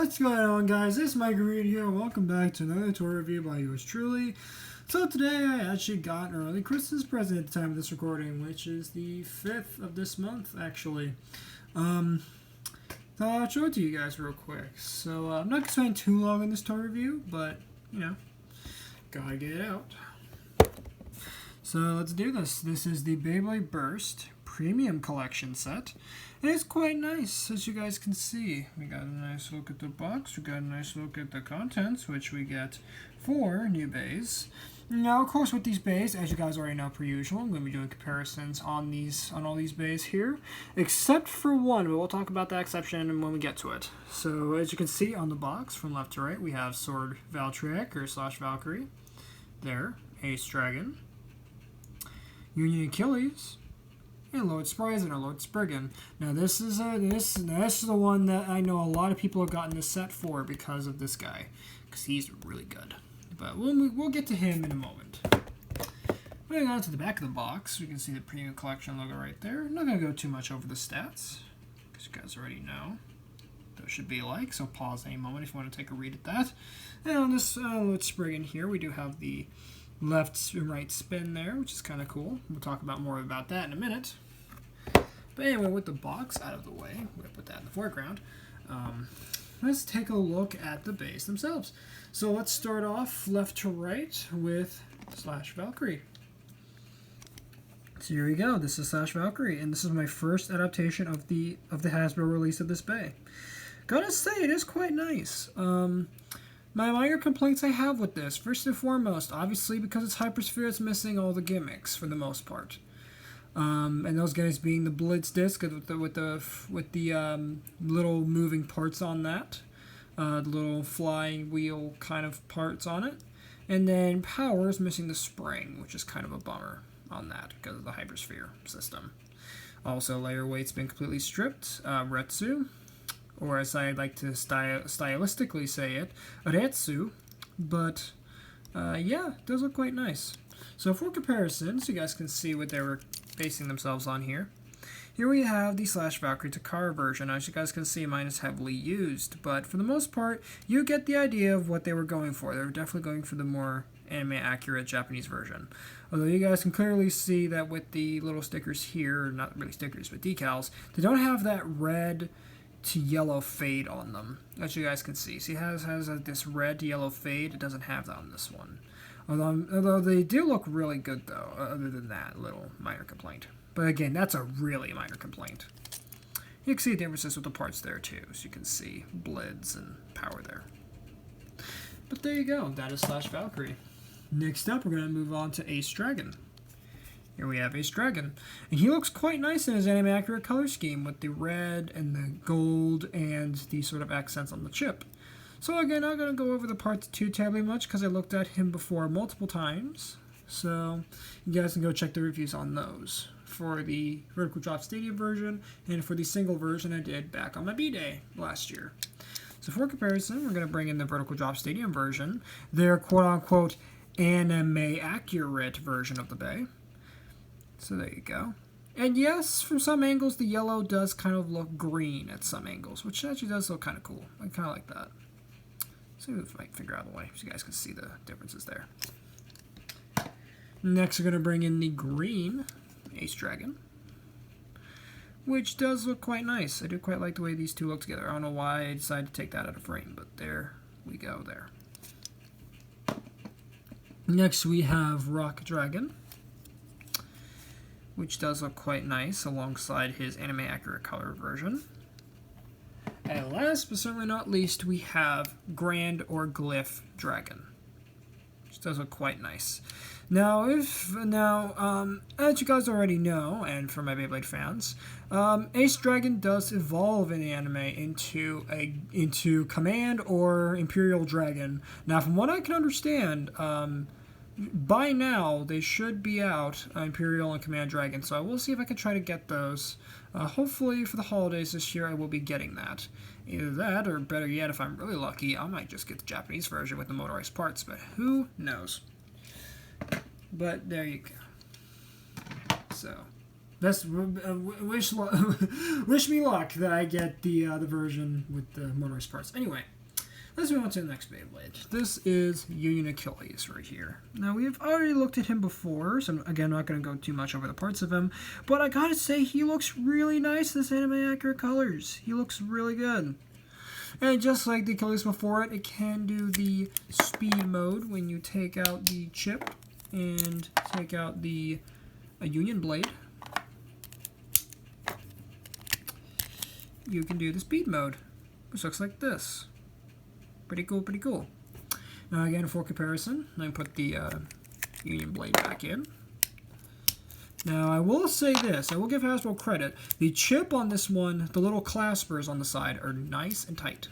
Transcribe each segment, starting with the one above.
What's going on, guys? It's Valkyrie here. Welcome back to another toy review by yours truly. So today I actually got an early Christmas present at the time of this recording, which is the 5th of this month, actually. So I'll show it to you guys real quick. So I'm not going to spend too long on this toy review, but, you know, gotta get it out. So let's do this. This is the Beyblade Burst Premium Collection set. And it's quite nice, as you guys can see. We got a nice look at the box. We got a nice look at the contents, which we get 4 new bays. Now, of course, with these bays, as you guys already know, per usual, I'm going to be doing comparisons on all these bays here, except for one, but we'll talk about that exception when we get to it. So, as you can see on the box, from left to right, we have Sword Valkyrie, or slash Valkyrie. There, Ace Dragon, Union Achilles, and Lord Spriggan or Lord Spriggan. Now this is the one that I know a lot of people have gotten this set for because of this guy, because he's really good. But we'll get to him in a moment. Moving on to the back of the box, we can see the Premium Collection logo right there. I'm not going to go too much over the stats, because you guys already know those should be like, so pause any moment if you want to take a read at that. And on this Lord Spriggan here, we do have the left and right spin there, which is kind of cool. We'll talk about more about that in a minute. But anyway, with the box out of the way, we're going to put that in the foreground. Let's take a look at the bays themselves. So let's start off left to right with slash Valkyrie. So here we go. This is slash Valkyrie, and this is my first adaptation of the Hasbro release of this bay. Gotta say, it is quite nice. My minor complaints I have with this, first and foremost, obviously because it's Hypersphere, it's missing all the gimmicks for the most part. And those guys being the Blitz disc with the little moving parts on that, the little flying wheel kind of parts on it, and then Power is missing the spring, which is kind of a bummer on that because of the Hypersphere system. Also, layer weight's been completely stripped. Retsu, or as I like to stylistically say it, Retsu, but yeah, it does look quite nice. So for comparisons, you guys can see what they were basing themselves on here. Here we have the slash Valkyrie Takara version. As you guys can see, mine is heavily used, but for the most part, you get the idea of what they were going for. They were definitely going for the more anime-accurate Japanese version. Although you guys can clearly see that with the little stickers here, not really stickers, but decals, they don't have that red to yellow fade on them, as you guys can see. See, it has this red to yellow fade. It doesn't have that on this one. Although they do look really good, though, other than that little minor complaint. But again, that's a really minor complaint. You can see the differences with the parts there, too. So you can see Blitz and Power there. But there you go. That is slash Valkyrie. Next up, we're going to move on to Ace Dragon. Here we have Ace Dragon, and he looks quite nice in his anime-accurate color scheme with the red and the gold and the sort of accents on the chip. So again, I'm not going to go over the parts too terribly much because I looked at him before multiple times. So you guys can go check the reviews on those for the Vertical Drop Stadium version and for the single version I did back on my B-Day last year. So for comparison, we're going to bring in the Vertical Drop Stadium version, their quote-unquote anime-accurate version of the bay. So there you go. And yes, from some angles, the yellow does kind of look green at some angles, which actually does look kind of cool. I kind of like that. So if I can figure out the way so you guys can see the differences there. Next, we're going to bring in the green Ace Dragon, which does look quite nice. I do quite like the way these two look together. I don't know why I decided to take that out of frame, but there we go there. Next, we have Rock Dragon, which does look quite nice alongside his anime-accurate color version. And last but certainly not least, we have Grand or Glyph Dragon, which does look quite nice. Now, as you guys already know, and for my Beyblade fans, Ace Dragon does evolve in the anime into Command or Imperial Dragon. Now, from what I can understand, by now, they should be out, Imperial and Command Dragon, so I will see if I can try to get those. Hopefully, for the holidays this year, I will be getting that. Either that, or better yet, if I'm really lucky, I might just get the Japanese version with the motorized parts, but who knows. But there you go. So, Best wish wish me luck that I get the version with the motorized parts. Anyway, let's move on to the next Beyblade. This is Union Achilles right here. Now, we've already looked at him before, so again, I'm not going to go too much over the parts of him, but I gotta say, he looks really nice in this anime-accurate colors. He looks really good. And just like the Achilles before it, it can do the speed mode when you take out the chip and take out the Union Blade. You can do the speed mode, which looks like this. Pretty cool, pretty cool. Now again, for comparison, I put the Union Blade back in. Now I will say this, I will give Hasbro credit. The chip on this one, the little claspers on the side are nice and tight.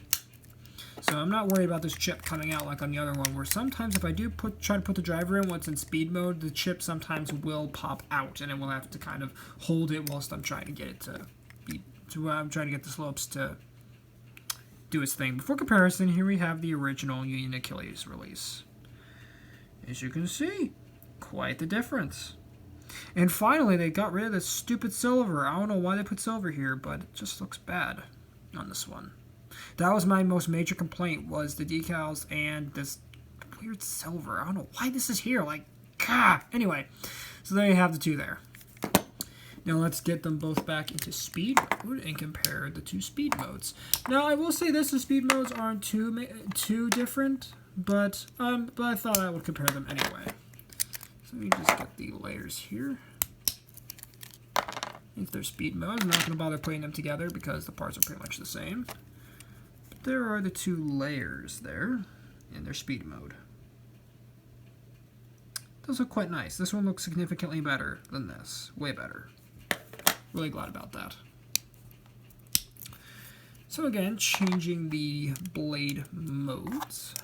So I'm not worried about this chip coming out like on the other one, where sometimes if I do try to put the driver in once in speed mode, the chip sometimes will pop out and I will have to kind of hold it whilst I'm trying to get it to be, I'm trying to get the slopes to do its thing. But for comparison, here we have the original Union Achilles release. As you can see, quite the difference. And finally, they got rid of this stupid silver. I don't know why they put silver here, but it just looks bad on this one. That was my most major complaint, was the decals and this weird silver. I don't know why this is here. Like, gah! Anyway, so there you have the two there. Now let's get them both back into speed mode and compare the two speed modes. Now I will say this, the speed modes aren't too different, but I thought I would compare them anyway. So let me just get the layers here. If they're speed modes, I'm not going to bother putting them together because the parts are pretty much the same. But there are the two layers there in their speed mode. Those look quite nice. This one looks significantly better than this. Way better. Really glad about that. So again, changing the blade modes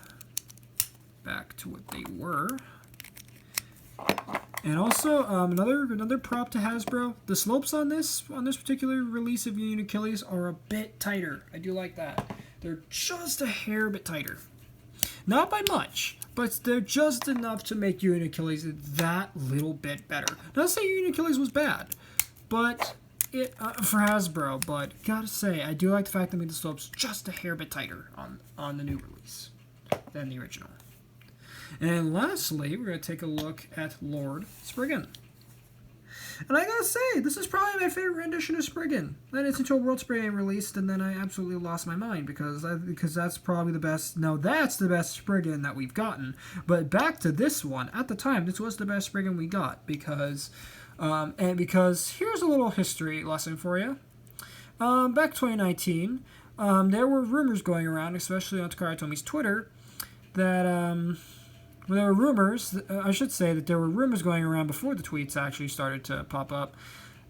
back to what they were. And also, another prop to Hasbro, the slopes on this particular release of Union Achilles are a bit tighter. I do like that. They're just a hair bit tighter. Not by much, but they're just enough to make Union Achilles that little bit better. Not saying Union Achilles was bad, but for Hasbro, but gotta say, I do like the fact that they made the slopes just a hair bit tighter on the new release than the original. And lastly, we're going to take a look at Lord Spriggan. And I gotta say, this is probably my favorite rendition of Spriggan. Then it's until World Spriggan released, and then I absolutely lost my mind because that's probably the best. No, that's the best Spriggan that we've gotten. But back to this one, at the time, this was the best Spriggan we got because here's a little history lesson for you. Back 2019, there were rumors going around, especially on Takara Tomi's Twitter, that there were rumors, I should say that there were rumors going around before the tweets actually started to pop up,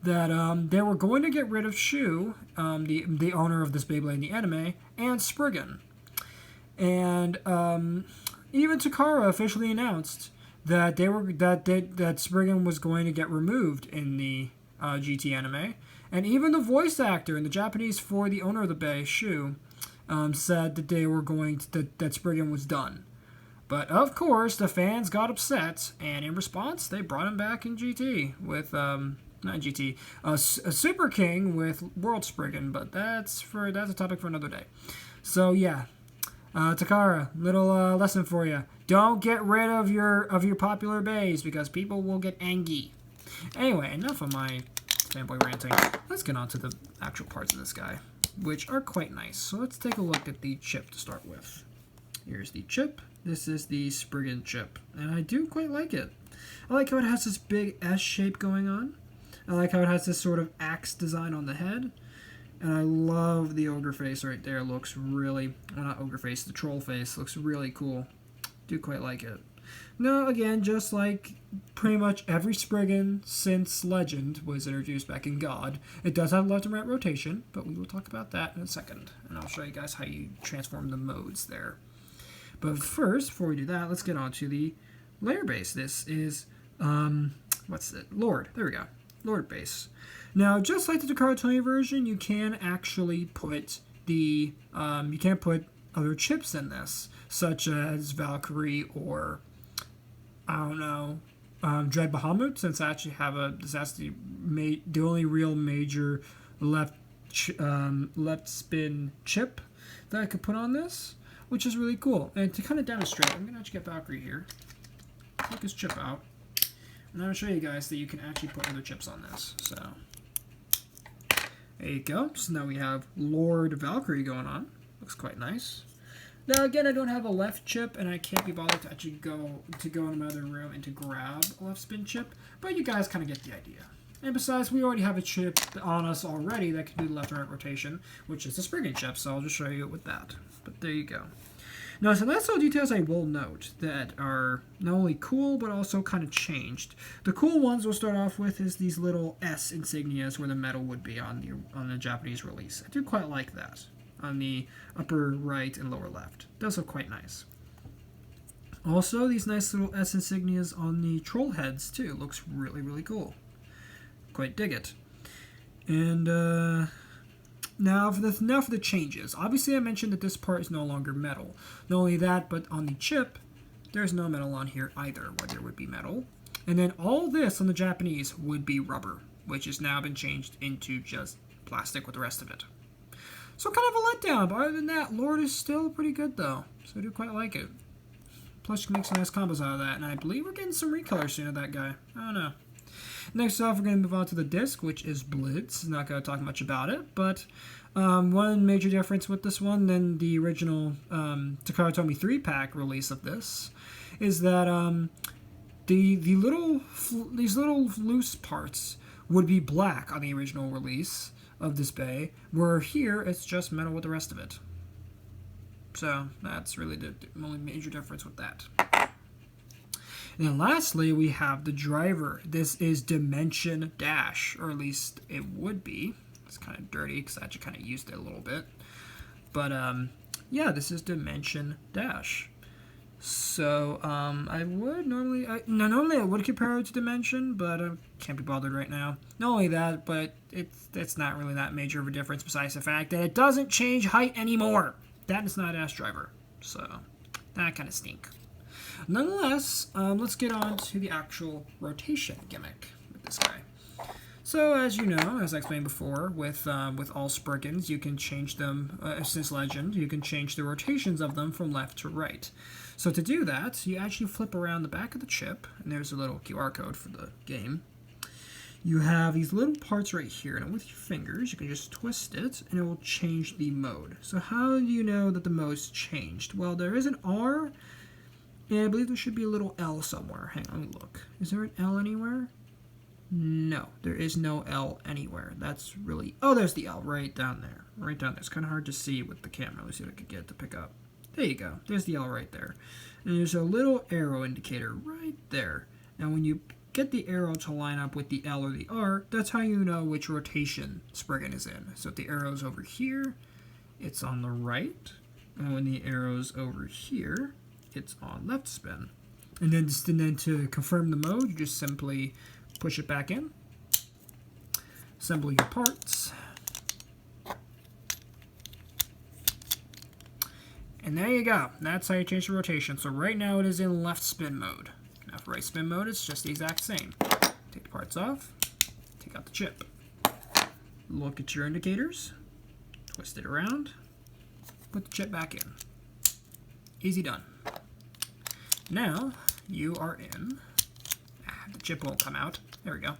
that they were going to get rid of Shu, the owner of this Beyblade in the anime, and Spriggan. And even Takara officially announced that that Spriggan was going to get removed in the GT anime. And even the voice actor in the Japanese for the owner of the Bay, Shu, said that they were that Spriggan was done. But of course, the fans got upset, and in response, they brought him back in GT with not GT, a Super King with World Spriggan. But that's a topic for another day. So yeah, Takara, little lesson for you: don't get rid of your popular bays because people will get angry. Anyway, enough of my fanboy ranting. Let's get on to the actual parts of this guy, which are quite nice. So let's take a look at the chip to start with. Here's the chip. This is the Spriggan chip, and I do quite like it. I like how it has this big S shape going on. I like how it has this sort of axe design on the head. And I love the ogre face right there. It looks really, well, not ogre face, the troll face looks really cool. Do quite like it. Now, again, just like pretty much every Spriggan since Legend was introduced back in God, it does have left and right rotation, but we will talk about that in a second. And I'll show you guys how you transform the modes there. But first, before we do that, let's get on to the layer base. This is, what's it? Lord. There we go. Lord base. Now, just like the Takara Tomy version, you can actually put you can put other chips in this, such as Valkyrie or, I don't know, Dread Bahamut, since I actually have that's the only real major left spin chip that I could put on this, which is really cool. And to kind of demonstrate, I'm going to actually get Valkyrie here, take this chip out, and I'm going to show you guys that you can actually put other chips on this. So there you go. So now we have Lord Valkyrie going on. Looks quite nice. Now again, I don't have a left chip, and I can't be bothered to actually go in my other room and to grab a left spin chip, but you guys kind of get the idea. And besides, we already have a chip on us already that can do the left and right rotation, which is the spriggan chip, so I'll just show you with that. But there you go. Now, so that's all details I will note that are not only cool, but also kind of changed. The cool ones we'll start off with is these little S insignias where the metal would be on the Japanese release. I do quite like that on the upper right and lower left. Those are quite nice. Also, these nice little S insignias on the troll heads, too. Looks really, really cool. Quite dig it. And now for the changes. Obviously, I mentioned that this part is no longer metal. Not only that, but on the chip, there's no metal on here either, where there would be metal. And then all this on the Japanese would be rubber, which has now been changed into just plastic with the rest of it. So kind of a letdown, but other than that, Lord is still pretty good, though. So I do quite like it. Plus, you can make some nice combos out of that. And I believe we're getting some recolor soon of that guy. I don't know. Next off, we're going to move on to the disc, which is Blitz. Not going to talk much about it, but one major difference with this one than the original Takara Tomy 3-pack release of this is that these little loose parts would be black on the original release of this bay, where here it's just metal with the rest of it. So that's really the only major difference with that. And then lastly, we have the driver. This is Dimension Dash, or at least it would be. It's kind of dirty because I actually kind of used it a little bit. But yeah, this is Dimension Dash. So I would normally I would compare it to Dimension, but I can't be bothered right now. Not only that, but it's not really that major of a difference besides the fact that it doesn't change height anymore. That is not Dash Driver, so that kind of stink. Nonetheless, let's get on to the actual rotation gimmick with this guy. So, as you know, as I explained before, with all spriggans, you can change them, since Legend, you can change the rotations of them from left to right. So to do that, you actually flip around the back of the chip, and there's a little QR code for the game. You have these little parts right here, and with your fingers, you can just twist it, and it will change the mode. So how do you know that the mode's changed? Well, there is an R, and I believe there should be a little L somewhere. Hang on, let me look. Is there an L anywhere? No, there is no L anywhere. That's really... Oh, there's the L right down there. Right down there. It's kind of hard to see with the camera. Let's see what I could get it to pick up. There you go. There's the L right there. And there's a little arrow indicator right there. And when you get the arrow to line up with the L or the R, that's how you know which rotation spriggan is in. So if the arrow's over here, it's on the right. And when the arrow's over here, it's on left spin. And then to confirm the mode, you just simply push it back in, assemble your parts, and there you go. That's how you change the rotation. So right now it is in left spin mode. Now for right spin mode, it's just the exact same. Take the parts off, take out the chip, look at your indicators, twist it around, put the chip back in. Easy done. Now you are in... The chip won't come out. There we go.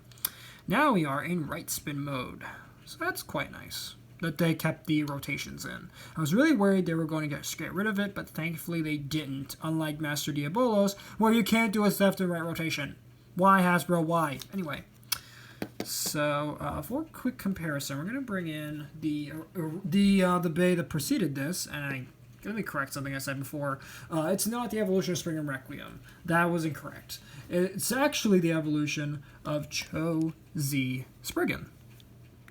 Now we are in right spin mode. So that's quite nice that they kept the rotations in. I was really worried they were going to get rid of it, but thankfully they didn't, unlike Master Diabolos, where you can't do a left and right rotation. Why, Hasbro? Why? Anyway, so for a quick comparison, we're going to bring in the bay that preceded this, and let me correct something I said before. It's not the evolution of Spriggan Requiem. That was incorrect. It's actually the evolution of Cho-Z Spriggan,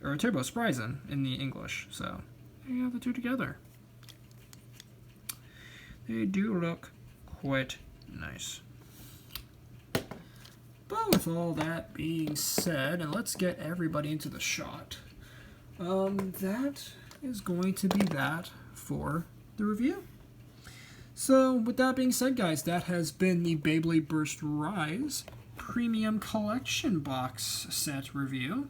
or Turbo Spriggan in the English. So there you have the two together. They do look quite nice. But with all that being said, and let's get everybody into the shot, that is going to be that for the review. So with that being said, guys, that has been the Beyblade Burst Rise Premium Collection box set review.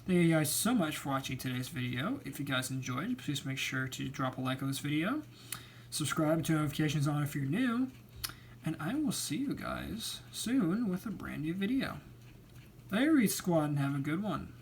Thank you guys so much for watching today's video. If you guys enjoyed, please make sure to drop a like on this video. Subscribe to notifications on if you're new. And I will see you guys soon with a brand new video. Hey, Reed Squad, and have a good one.